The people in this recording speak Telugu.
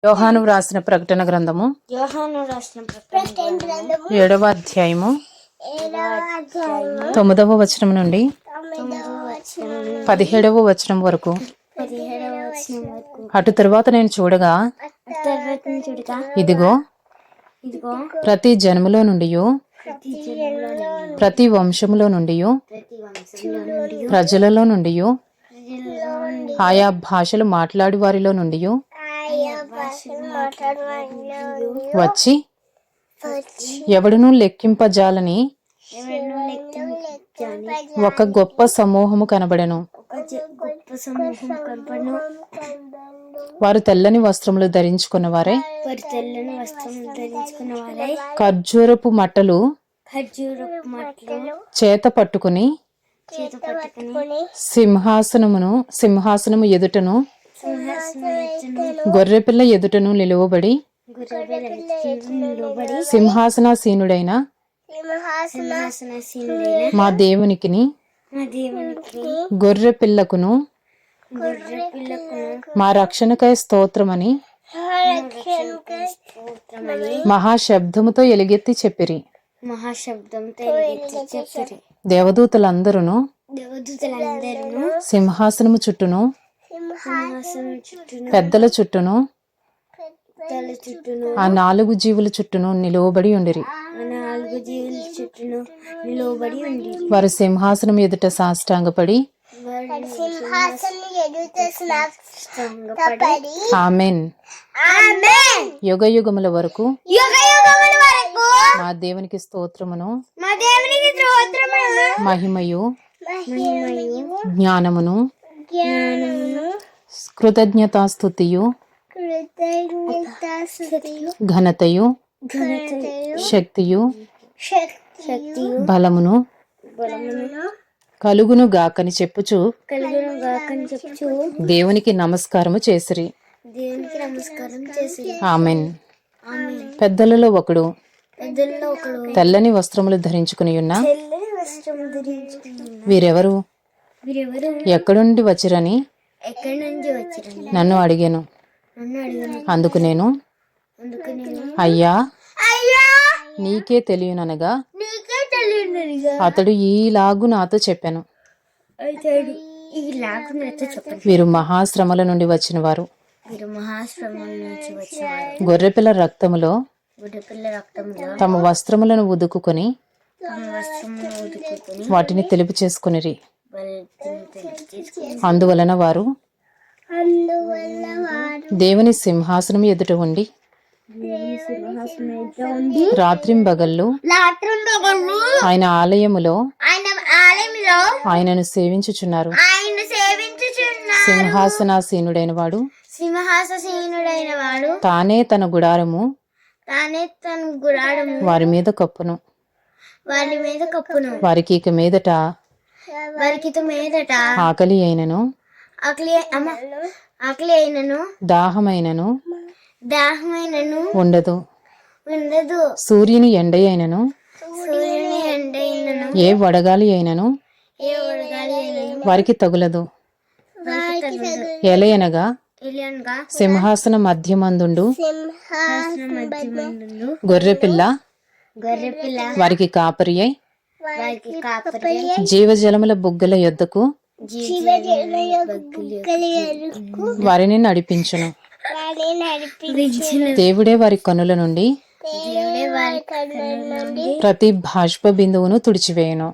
యోహాను వ్రాసిన ప్రకటన గ్రంథము 7వ అధ్యాయము 9వ వచనం నుండి 17వ వచనం వరకు. అటు తరువాత నేను చూడగా ఇదిగో ప్రతి జన్మలో నుండి ప్రతి వంశములో నుండి ప్రజలలో నుండి ఆయా భాషలు మాట్లాడు వారిలో నుండి వచ్చి ఎవడునూ లెక్కింపజాలని ఒక గొప్ప సమూహము కనబడెను. వారు తెల్లని వస్త్రములు ధరించుకున్న వారే ఖర్జూరపు మట్టలు చేత పట్టుకుని సింహాసనము ఎదుటను గొర్రెపిల్ల ఎదుటను నిలువబడి సింహాసనాసీనుడైన మా దేవునికిని గొర్రె పిల్లకును మా రక్షణకై స్తోత్రమని మహాశబ్దముతో ఎలుగెత్తి చెప్పిరి. దేవదూతలందరూ సింహాసనము చుట్టూను పెద్దల చుట్టూను ఆ 4 జీవుల చుట్టూను నిలువబడి ఉండిరి. వారు సింహాసనం ఎదుట సాష్టాంగపడి ఆమేన్ యుగ యుగముల వరకు మా దేవునికి స్తోత్రమును మహిమయు జ్ఞానమును కృతజ్ఞతాస్తుతియు ఘనతయు శక్తియు బలమును కలుగును గాకని చెప్పుచు దేవునికి నమస్కారము చేసిరి. ఆమేన్. పెద్దలలో ఒకడు తెల్లని వస్త్రములు ధరించుకుని ఉన్న వీరెవరు, ఎక్కడుండి వచ్చిరని నన్ను అడిగాను. అందుకు నేను అయ్యా నీకే తెలియననగా అతడు ఈలాగు నాతో చెప్పాను. వీరు మహాశ్రమల నుండి వచ్చిన వారు. గొర్రెపిల్ల రక్తములో తమ వస్త్రములను ఉదుకుని వాటిని తెలుపు చేసుకునిరి. అందువలన వారు దేవుని సింహాసనం ఎదుట ఉండి రాత్రింబగళ్ళు ఆయన ఆలయములో ఆయనను సేవించుచున్నారు. సింహాసనాసీనుడైన వాడు తానే తన గుడారము వారి మీద కప్పును. వారికి ఇక మీదట ఆకలి అయినను దాహమైనను ఉండదు. సూర్యుని ఎండ అయినను ఏ వడగాలి అయినను వారికి తగులదు. ఎలయనగా సింహాసన మధ్యమందుండు గొర్రెపిల్ల వారికి కాపరి అయి జీవజలముల బుగ్గల యొద్దకు వారిని నడిపించును. దేవుడే వారి కనుల నుండి ప్రతి బాష్ప బిందువును తుడిచివేయును.